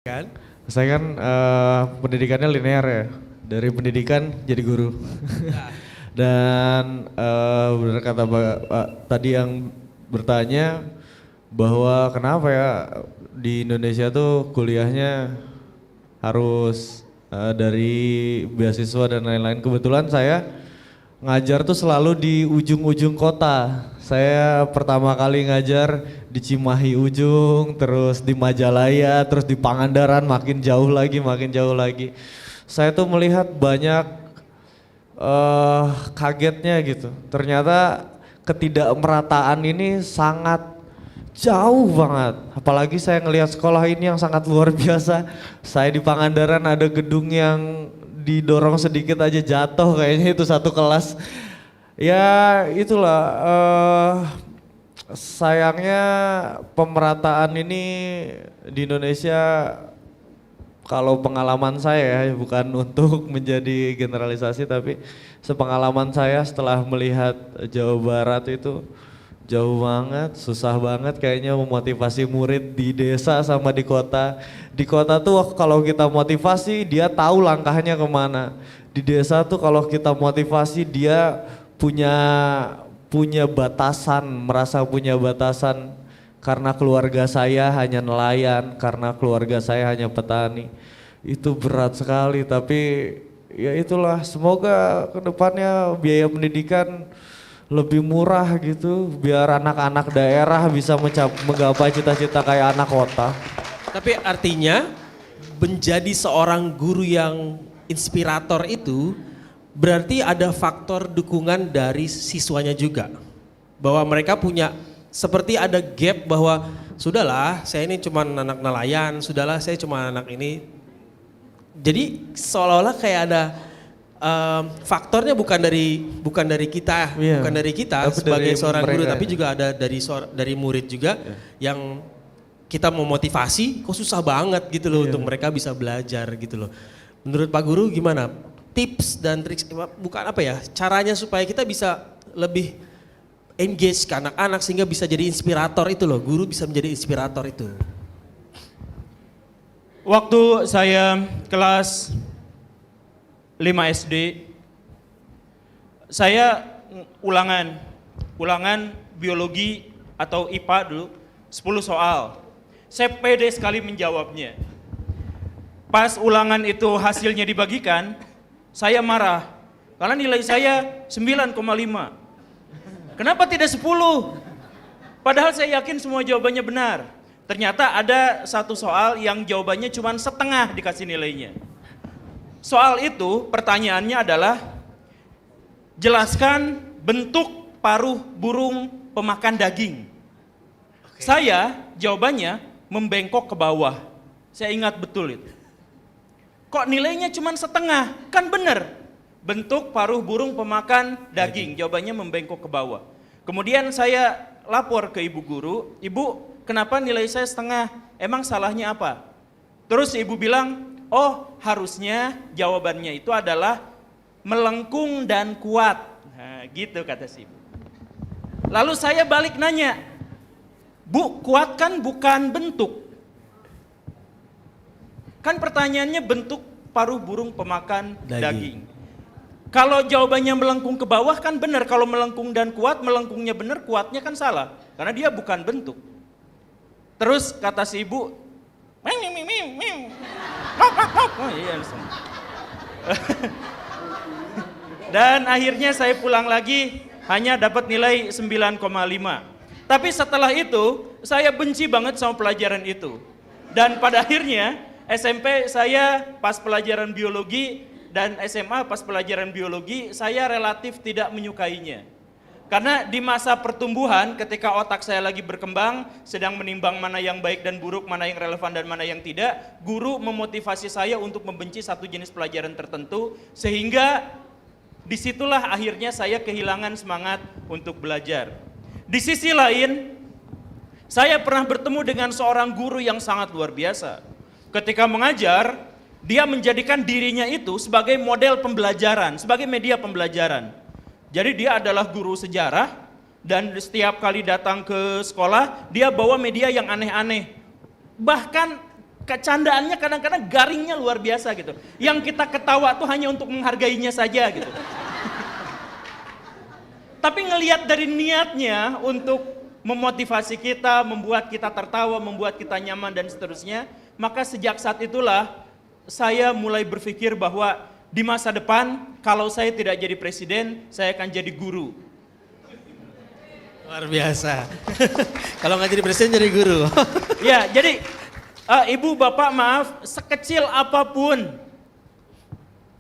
Kan? Saya kan pendidikannya linear ya, dari pendidikan jadi guru. Dan benar kata tadi yang bertanya bahwa kenapa ya di Indonesia tuh kuliahnya harus dari beasiswa dan lain-lain. Kebetulan saya ngajar tuh selalu di ujung-ujung kota. Saya pertama kali ngajar di Cimahi ujung, terus di Majalaya, terus di Pangandaran, makin jauh lagi, makin jauh lagi. Saya tuh melihat banyak kagetnya gitu. Ternyata ketidakmerataan ini sangat jauh banget. Apalagi saya ngelihat sekolah ini yang sangat luar biasa. Saya di Pangandaran ada gedung yang didorong sedikit aja jatuh, kayaknya itu satu kelas. Ya itulah sayangnya pemerataan ini di Indonesia, kalau pengalaman saya ya, bukan untuk menjadi generalisasi, tapi sepengalaman saya setelah melihat Jawa Barat itu jauh banget, susah banget kayaknya memotivasi murid di desa sama di kota. Di kota tuh kalau kita motivasi dia tahu langkahnya kemana. Di desa tuh kalau kita motivasi dia punya batasan, merasa punya batasan. Karena keluarga saya hanya nelayan, karena keluarga saya hanya petani. Itu berat sekali, tapi ya itulah, semoga kedepannya biaya pendidikan lebih murah gitu, biar anak-anak daerah bisa menggapai cita-cita kayak anak kota. Tapi artinya menjadi seorang guru yang inspirator itu berarti ada faktor dukungan dari siswanya juga. Bahwa mereka punya seperti ada gap bahwa sudahlah saya ini cuma anak nelayan, sudahlah saya cuma anak ini. Jadi seolah-olah kayak ada faktornya bukan dari kita, Iya, bukan dari kita tapi sebagai dari seorang guru, mereka. tapi juga ada dari murid juga yang kita memotivasi, kok susah banget gitu loh untuk mereka bisa belajar gitu loh. Menurut Pak Guru gimana? Tips dan trik, bukan apa ya, caranya supaya kita bisa lebih engage ke anak-anak sehingga bisa jadi inspirator itu loh, guru bisa menjadi inspirator itu. Waktu saya kelas 5 SD, saya ulangan biologi atau IPA dulu, 10 soal. Saya pede sekali menjawabnya. Pas ulangan itu hasilnya dibagikan, saya marah, karena nilai saya 9,5. Kenapa tidak 10? Padahal saya yakin semua jawabannya benar. Ternyata ada satu soal yang jawabannya cuma setengah dikasih nilainya. Soal itu pertanyaannya adalah jelaskan bentuk paruh burung pemakan daging. Saya jawabannya membengkok ke bawah. Saya ingat betul itu. Kok nilainya cuma setengah? Kan benar. Bentuk paruh burung pemakan daging. Jawabannya membengkok ke bawah. Kemudian saya lapor ke ibu guru, "Ibu, kenapa nilai saya setengah? Emang salahnya apa?" Terus ibu bilang, "Oh, harusnya jawabannya itu adalah melengkung dan kuat." Nah, gitu kata si ibu. Lalu saya balik nanya, "Bu, kuat kan bukan bentuk. Kan pertanyaannya bentuk paruh burung pemakan daging. Kalau jawabannya melengkung ke bawah kan benar, kalau melengkung dan kuat, melengkungnya benar, kuatnya kan salah. Karena dia bukan bentuk." Terus kata si ibu, oh iya, dan akhirnya saya pulang lagi hanya dapat nilai 9,5. Tapi setelah itu saya benci banget sama pelajaran itu. Dan pada akhirnya SMP saya pas pelajaran biologi dan SMA pas pelajaran biologi saya relatif tidak menyukainya. Karena di masa pertumbuhan ketika otak saya lagi berkembang, sedang menimbang mana yang baik dan buruk, mana yang relevan dan mana yang tidak, guru memotivasi saya untuk membenci satu jenis pelajaran tertentu, sehingga disitulah akhirnya saya kehilangan semangat untuk belajar. Di sisi lain, saya pernah bertemu dengan seorang guru yang sangat luar biasa. Ketika mengajar, dia menjadikan dirinya itu sebagai model pembelajaran, sebagai media pembelajaran. Jadi dia adalah guru sejarah dan setiap kali datang ke sekolah dia bawa media yang aneh-aneh. Bahkan kecandaannya kadang-kadang garingnya luar biasa gitu. Yang kita ketawa tuh hanya untuk menghargainya saja gitu. Tapi ngelihat dari niatnya untuk memotivasi kita, membuat kita tertawa, membuat kita nyaman dan seterusnya, maka sejak saat itulah saya mulai berpikir bahwa di masa depan kalau saya tidak jadi presiden, saya akan jadi guru. Luar biasa. Kalau nggak jadi presiden jadi guru. Ya, jadi ibu bapak maaf, sekecil apapun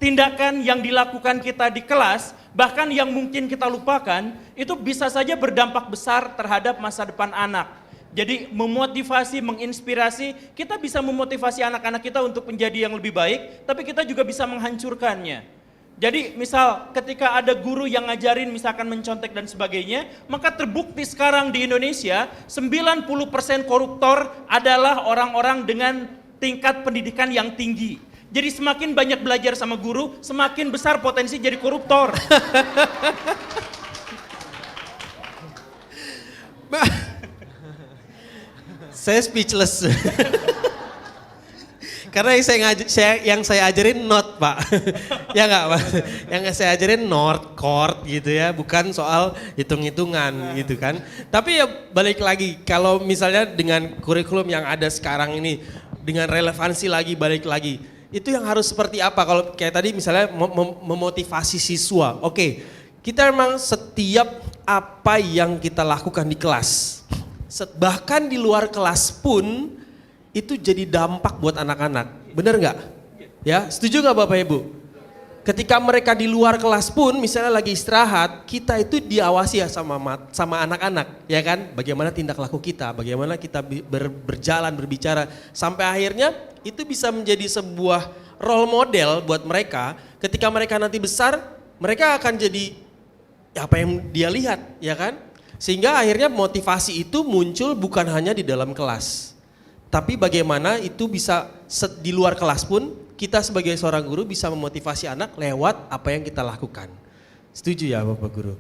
tindakan yang dilakukan kita di kelas, bahkan yang mungkin kita lupakan, itu bisa saja berdampak besar terhadap masa depan anak. Jadi memotivasi, menginspirasi, kita bisa memotivasi anak-anak kita untuk menjadi yang lebih baik, tapi kita juga bisa menghancurkannya. Jadi misal ketika ada guru yang ngajarin misalkan mencontek dan sebagainya, maka terbukti sekarang di Indonesia 90% koruptor adalah orang-orang dengan tingkat pendidikan yang tinggi. Jadi semakin banyak belajar sama guru, semakin besar potensi jadi koruptor. Saya speechless. Karena yang saya ajarin not, Pak. Ya enggak, Pak? Yang saya ajarin north chord gitu ya, bukan soal hitung-hitungan gitu kan. Tapi ya balik lagi, kalau misalnya dengan kurikulum yang ada sekarang ini, dengan relevansi lagi, balik lagi, itu yang harus seperti apa? Kalau kayak tadi misalnya memotivasi siswa. Oke, kita memang setiap apa yang kita lakukan di kelas, bahkan di luar kelas pun, itu jadi dampak buat anak-anak, bener nggak? Ya, setuju nggak Bapak Ibu? Ketika mereka di luar kelas pun, misalnya lagi istirahat, kita itu diawasi ya sama anak-anak, ya kan? Bagaimana tindak laku kita, bagaimana kita berjalan, berbicara, sampai akhirnya itu bisa menjadi sebuah role model buat mereka. Ketika mereka nanti besar, mereka akan jadi apa yang dia lihat, ya kan? Sehingga akhirnya motivasi itu muncul bukan hanya di dalam kelas. Tapi bagaimana itu bisa di luar kelas pun kita sebagai seorang guru bisa memotivasi anak lewat apa yang kita lakukan. Setuju ya Bapak Guru?